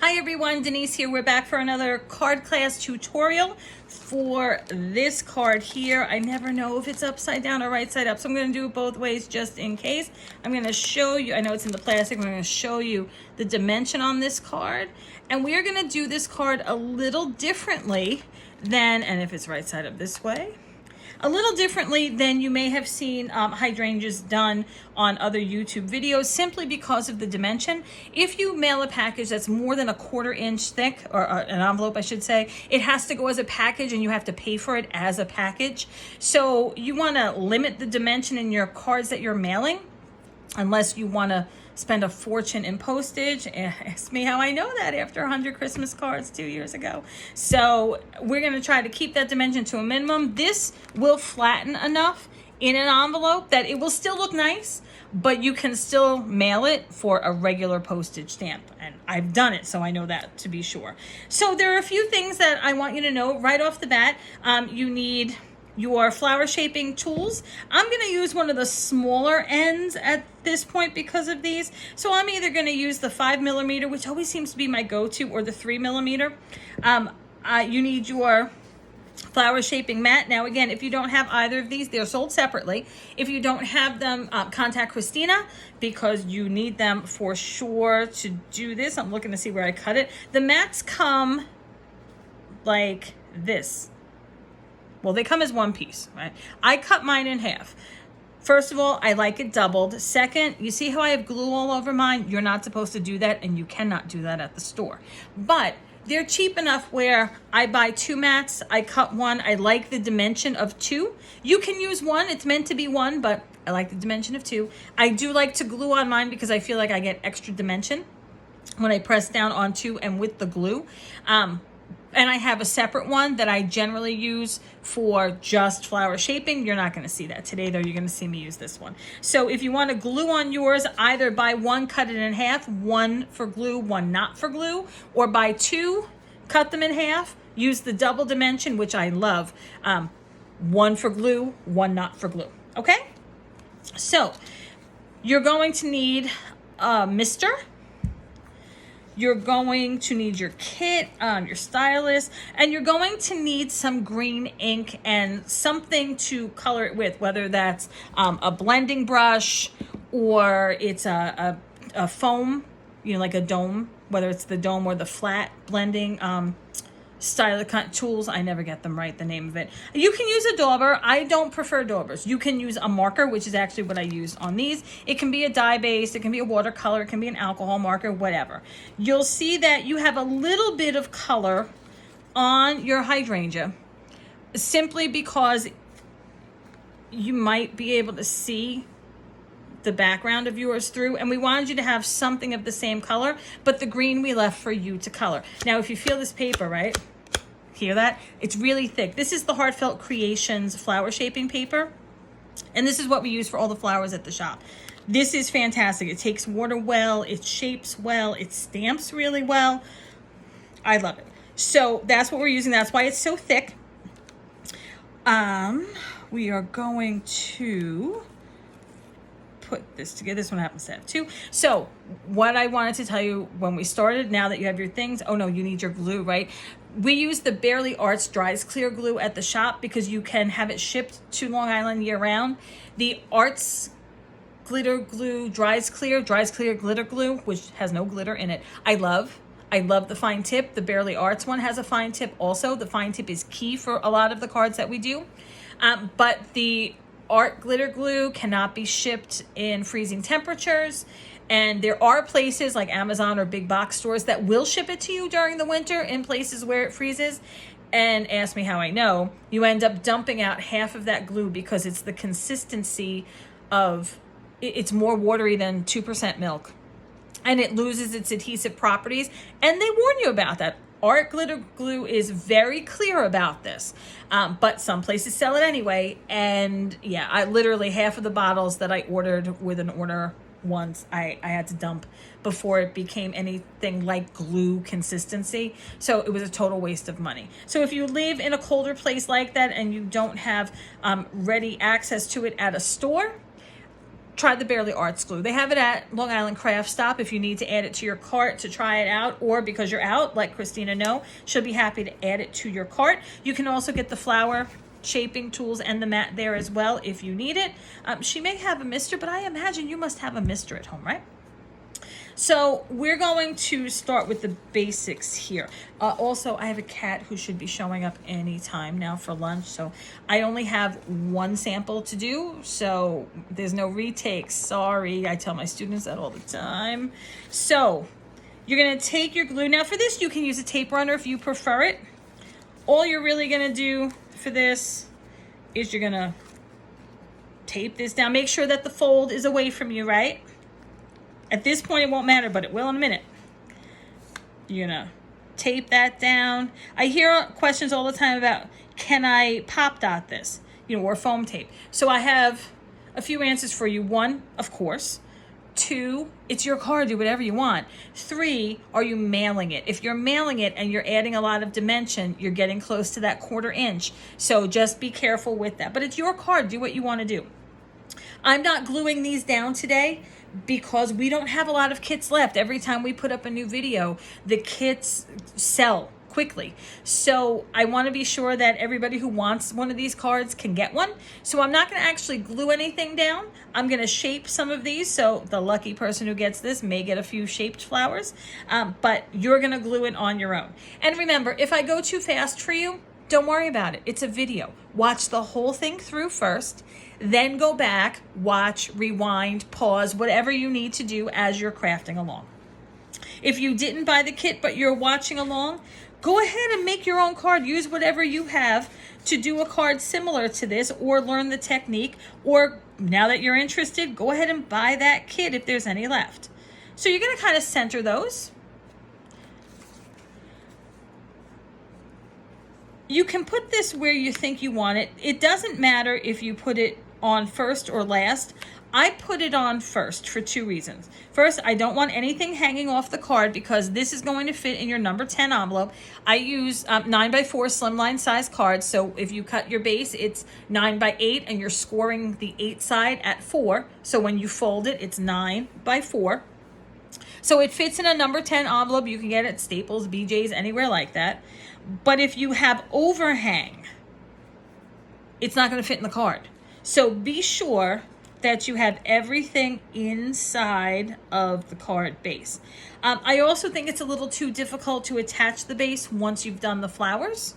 Hi everyone, Denise here. We're back for another card class tutorial for this card here. I never know if it's upside down or right side up, so I'm going to do it both ways just in case. I'm going to show you, I know it's in the plastic, I'm going to show you the dimension on this card. And we are going to do this card a little differently than, and if it's right side up this way, a little differently than you may have seen hydrangeas done on other YouTube videos, simply because of the dimension. If you mail a package that's more than a 1/4 inch thick, or an envelope I should say, it has to go as a package and you have to pay for it as a package. So you want to limit the dimension in your cards that you're mailing, unless you want to spend a fortune in postage. Ask me how I know that after 100 Christmas cards 2 years ago. So we're going to try to keep that dimension to a minimum. This will flatten enough in an envelope that it will still look nice, but you can still mail it for a regular postage stamp. And I've done it, so I know that to be sure. So there are a few things that I want you to know right off the bat. You need your flower shaping tools. I'm going to use one of the smaller ends at this point because of these. So I'm either going to use the 5mm, which always seems to be my go-to, or the 3mm. You need your flower shaping mat. Now again, if you don't have either of these, they're sold separately. If you don't have them, contact Christina, because you need them for sure to do this. I'm looking to see where I cut it. The mats come like this. Well, they come as one piece, right? I cut mine in half. First of all, I like it doubled. Second, you see how I have glue all over mine? You're not supposed to do that, and you cannot do that at the store. But they're cheap enough where I buy 2 mats, I cut one. I like the dimension of 2. You can use 1, it's meant to be 1, but I like the dimension of 2. I do like to glue on mine because I feel like I get extra dimension when I press down on 2 and with the glue. And I have a separate one that I generally use for just flower shaping. You're not going to see that today, though. You're going to see me use this one. So if you want to glue on yours, either buy 1, cut it in half, 1 for glue, 1 not for glue, or buy 2, cut them in half, use the double dimension, which I love. 1 for glue, 1 not for glue. Okay? So you're going to need a mister. You're going to need your kit, your stylus, and you're going to need some green ink and something to color it with, whether that's a blending brush or it's a foam, like a dome, whether it's the dome or the flat blending style tools. I never get them right, the name of it. You can use a dauber. I don't prefer daubers. You can use a marker, which is actually what I use on these. It can be a dye base, it can be a watercolor, it can be an alcohol marker, whatever. You'll see that you have a little bit of color on your hydrangea, simply because you might be able to see the background of yours through, and we wanted you to have something of the same color, but the green we left for you to color. Now, if you feel this paper, right? Hear that? It's really thick. This is the Heartfelt Creations flower shaping paper, and this is what we use for all the flowers at the shop. This is fantastic. It takes water well, it shapes well, it stamps really well. I love it. So that's what we're using. That's why it's so thick. We are going to put this together. This one happens to have 2. So what I wanted to tell you when we started, now that you have your things, oh no, you need your glue, right? We use the Barely Arts Dries Clear glue at the shop because you can have it shipped to Long Island year round. The Arts Glitter Glue Dries Clear glitter glue, which has no glitter in it, I love the fine tip. The Barely Arts one has a fine tip also. The fine tip is key for a lot of the cards that we do. But the Art glitter glue cannot be shipped in freezing temperatures, and there are places like Amazon or big box stores that will ship it to you during the winter in places where it freezes. And ask me how I know. You end up dumping out half of that glue because it's the consistency of, it's more watery than 2% milk, and it loses its adhesive properties, and they warn you about that. Art glitter glue is very clear about this, but some places sell it anyway. And yeah, I literally, half of the bottles that I ordered with an order once, I had to dump before it became anything like glue consistency. So it was a total waste of money. So if you live in a colder place like that and you don't have ready access to it at a store, try the Barely Arts glue. They have it at Long Island Craft Stop if you need to add it to your cart to try it out, or because you're out, let Christina know. She'll be happy to add it to your cart. You can also get the flower shaping tools and the mat there as well if you need it. She may have a mister, but I imagine you must have a mister at home, right? So we're going to start with the basics here. Also, I have a cat who should be showing up anytime now for lunch. So I only have one sample to do. So there's no retakes. Sorry, I tell my students that all the time. So you're going to take your glue. Now for this, you can use a tape runner if you prefer it. All you're really going to do for this is you're going to tape this down. Make sure that the fold is away from you, right? At this point, it won't matter, but it will in a minute. You're gonna tape that down. I hear questions all the time about, can I pop dot this? Or foam tape. So I have a few answers for you. 1, of course. 2, it's your card, do whatever you want. 3, are you mailing it? If you're mailing it and you're adding a lot of dimension, you're getting close to that 1/4 inch. So just be careful with that. But it's your card, do what you want to do. I'm not gluing these down today because we don't have a lot of kits left. Every time we put up a new video, the kits sell quickly. So I want to be sure that everybody who wants one of these cards can get one. So I'm not going to actually glue anything down. I'm going to shape some of these. So the lucky person who gets this may get a few shaped flowers, but you're going to glue it on your own. And remember, if I go too fast for you, don't worry about it. It's a video. Watch the whole thing through first, then go back, watch, rewind, pause, whatever you need to do as you're crafting along. If you didn't buy the kit but you're watching along, go ahead and make your own card. Use whatever you have to do a card similar to this, or learn the technique, or now that you're interested, go ahead and buy that kit if there's any left. So you're going to kind of center those. You can put this where you think you want it. It doesn't matter if you put it on first or last. I put it on first for 2 reasons. First, I don't want anything hanging off the card because this is going to fit in your number 10 envelope. I use 9x4 slimline size cards. So if you cut your base, it's 9x8 and you're scoring the 8 side at 4. So when you fold it, it's 9x4. So it fits in a number 10 envelope. You can get it at Staples, BJ's, anywhere like that. But if you have overhang, it's not going to fit in the card. So be sure that you have everything inside of the card base. I also think it's a little too difficult to attach the base once you've done the flowers,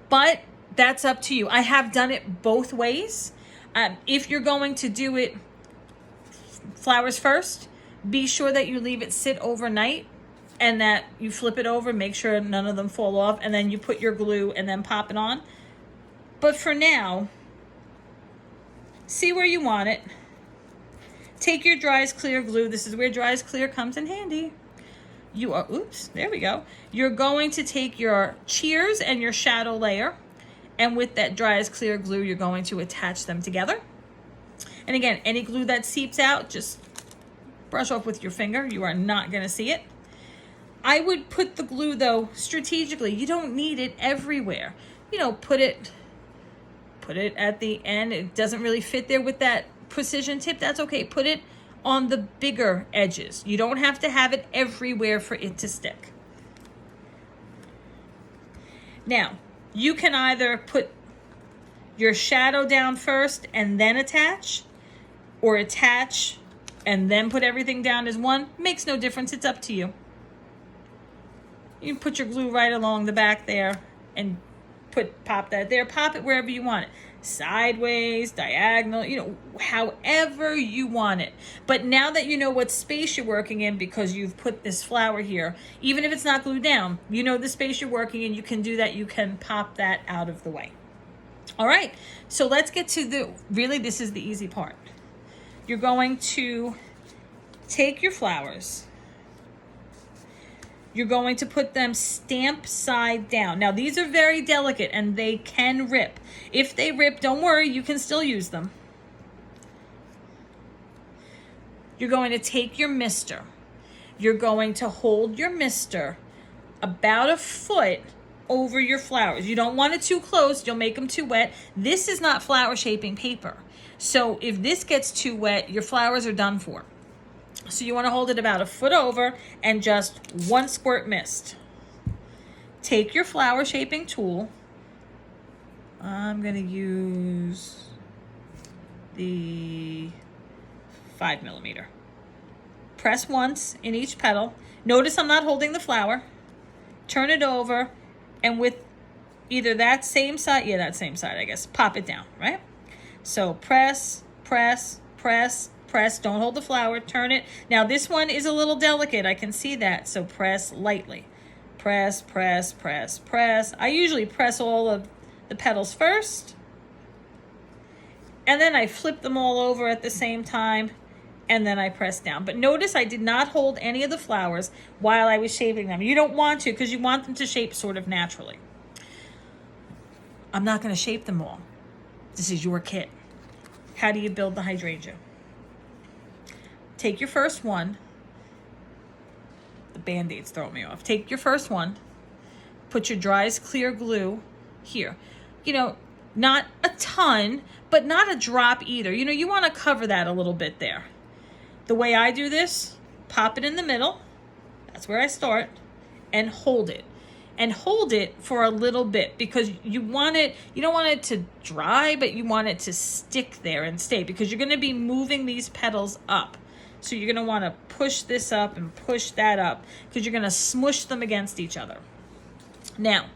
but that's up to you. I have done it both ways. If you're going to do it flowers first, be sure that you leave it sit overnight and that you flip it over, make sure none of them fall off, and then you put your glue and then pop it on. But for now, see where you want it. Take your Dry as Clear glue. This is where Dry as Clear comes in handy. Oops, there we go. You're going to take your cheers and your shadow layer, and with that Dry as Clear glue, you're going to attach them together. And again, any glue that seeps out, just brush off with your finger. You are not going to see it. I would put the glue, though, strategically. You don't need it everywhere. Put it at the end. It doesn't really fit there with that precision tip. That's okay. Put it on the bigger edges. You don't have to have it everywhere for it to stick. Now, you can either put your shadow down first and then attach, or attach and then put everything down as one. Makes no difference. It's up to you. You can put your glue right along the back there and pop that there. Pop it wherever you want it. Sideways, diagonal, however you want it. But now that you know what space you're working in because you've put this flower here, even if it's not glued down, you know the space you're working in, you can do that. You can pop that out of the way. All right, so let's get to this is the easy part. You're going to take your flowers. You're going to put them stamp side down. Now, these are very delicate and they can rip. If they rip, don't worry, you can still use them. You're going to take your mister. You're going to hold your mister about a foot over your flowers. You don't want it too close. You'll make them too wet. This is not flower shaping paper. So if this gets too wet, your flowers are done for. So you want to hold it about a foot over and just one squirt mist. Take your flower shaping tool. I'm going to use the 5mm. Press once in each petal. Notice I'm not holding the flower. Turn it over, and with either that same side, that same side, I guess, pop it down, right? So press, press, press, press. Don't hold the flower, turn it. Now this one is a little delicate, I can see that, so press lightly. Press, press, press, press. I usually press all of the petals first, and then I flip them all over at the same time, and then I press down. But notice I did not hold any of the flowers while I was shaping them. You don't want to, because you want them to shape sort of naturally. I'm not going to shape them all. This is your kit. How do you build the hydrangea? Take your first one. The Band-Aids throw me off. Take your first one. Put your dry as clear glue here. Not a ton, but not a drop either. You want to cover that a little bit there. The way I do this, pop it in the middle. That's where I start. And hold it. And hold it for a little bit, because you don't want it to dry, but you want it to stick there and stay, because you're going to be moving these petals up. So you're going to want to push this up and push that up, because you're going to smush them against each other. Now,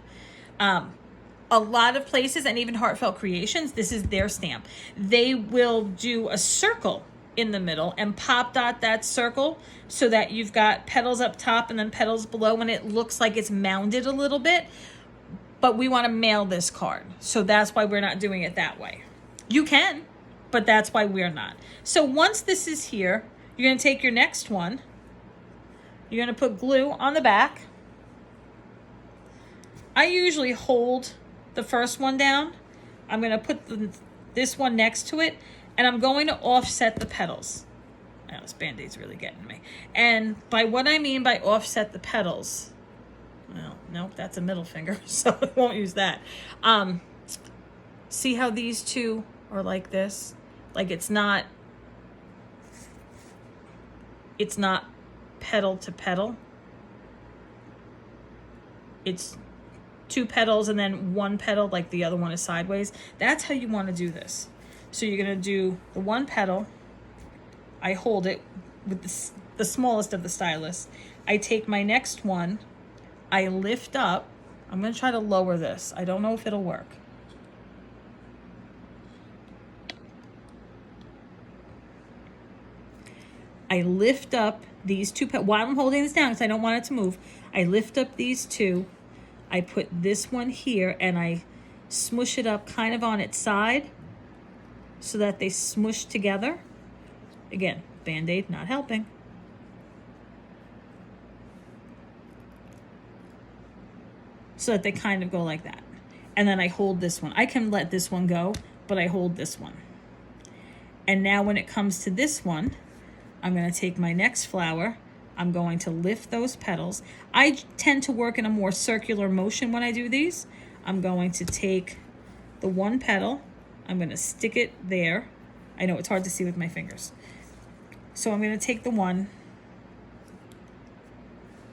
a lot of places, and even Heartfelt Creations, this is their stamp. They will do a circle in the middle and pop dot that circle so that you've got petals up top and then petals below, and it looks like it's mounded a little bit. But we want to mail this card, so that's why we're not doing it that way. You can, but that's why we're not. So once this is here, you're going to take your next one. You're going to put glue on the back. I usually hold the first one down. I'm going to put this one next to it, and I'm going to offset the petals. Now, this Band-Aid's really getting me. And by what I mean by offset the petals, well, nope, that's a middle finger, so I won't use that. See how these two are like this? Like it's not petal to petal. It's two petals and then one petal, like the other one is sideways. That's how you want to do this. So you're going to do the one petal. I hold it with the smallest of the stylus. I take my next one. I lift up. I'm going to try to lower this. I don't know if it'll work. I lift up these two petals. While I'm holding this down, because I don't want it to move, I lift up these two. I put this one here, and I smush it up kind of on its side so that they smush together. Again, Band-Aid not helping. So that they kind of go like that. And then I hold this one. I can let this one go, but I hold this one. And now when it comes to this one, I'm going to take my next flower. I'm going to lift those petals. I tend to work in a more circular motion when I do these. I'm going to take the one petal. I'm going to stick it there. I know it's hard to see with my fingers. So I'm going to take the one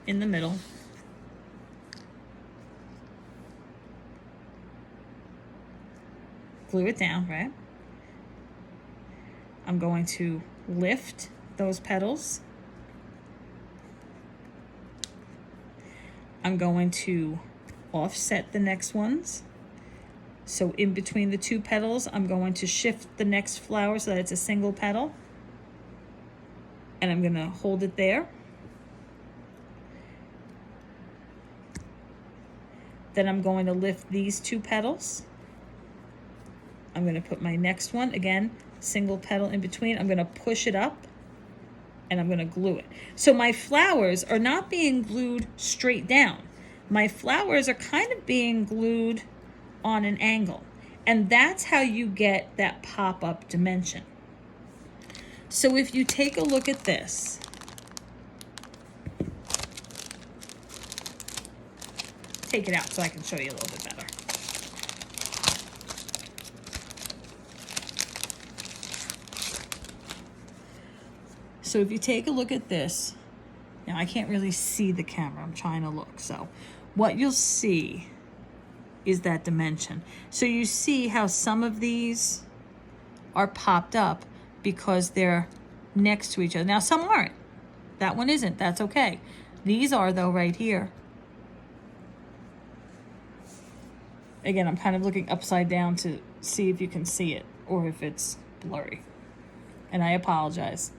in the middle. Glue it down, right? I'm going to lift those petals. I'm going to offset the next ones. So in between the two petals, I'm going to shift the next flower so that it's a single petal. And I'm going to hold it there. Then I'm going to lift these two petals. I'm going to put my next one, again, single petal in between. I'm going to push it up, and I'm going to glue it. So my flowers are not being glued straight down. My flowers are kind of being glued on an angle. And that's how you get that pop-up dimension. So if you take a look at this, take it out so I can show you a little bit better. So if you take a look at this, now I can't really see the camera, I'm trying to look. So what you'll see is that dimension. So you see how some of these are popped up because they're next to each other. Now some aren't. That one isn't, that's okay. These are though right here. Again, I'm kind of looking upside down to see if you can see it or if it's blurry. And I apologize.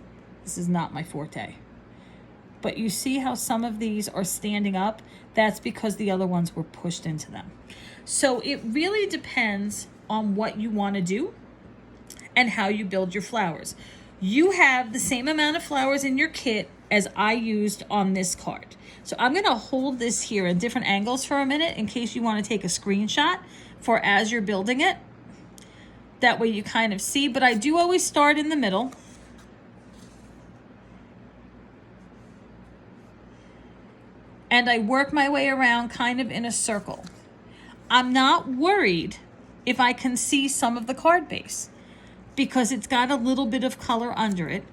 This is not my forte. But you see how some of these are standing up? That's because the other ones were pushed into them. So it really depends on what you want to do and how you build your flowers. You have the same amount of flowers in your kit as I used on this card. So I'm going to hold this here at different angles for a minute in case you want to take a screenshot for as you're building it. That way you kind of see, but I do always start in the middle. And I work my way around kind of in a circle. I'm not worried if I can see some of the card base because it's got a little bit of color under it.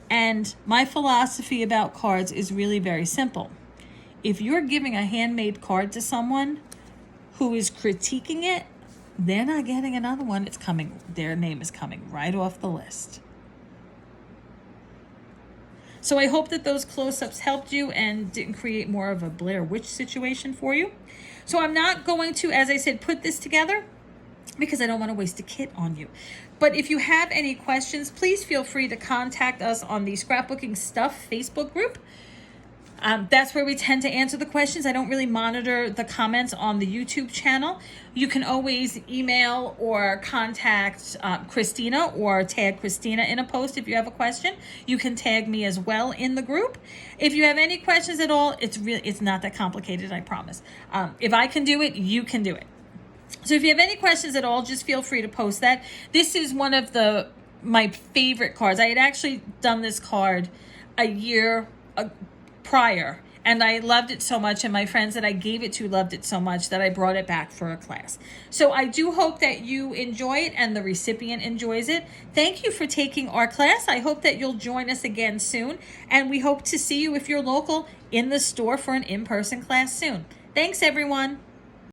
And my philosophy about cards is really very simple. If you're giving a handmade card to someone who is critiquing it, they're not getting another one. It's coming, their name is coming right off the list. So I hope that those close-ups helped you and didn't create more of a Blair Witch situation for you. So I'm not going to, as I said, put this together because I don't want to waste a kit on you. But if you have any questions, please feel free to contact us on the Scrapbooking Stuff Facebook group. That's where we tend to answer the questions. I don't really monitor the comments on the YouTube channel. You can always email or contact Christina or tag Christina in a post if you have a question. You can tag me as well in the group. If you have any questions at all, it's not that complicated, I promise. If I can do it, you can do it. So if you have any questions at all, just feel free to post that. This is one of my favorite cards. I had actually done this card a year prior, and I loved it so much, and my friends that I gave it to loved it so much that I brought it back for a class. So I do hope that you enjoy it and the recipient enjoys it. Thank you for taking our class. I hope that you'll join us again soon, and we hope to see you, if you're local, in the store for an in-person class soon. Thanks, everyone.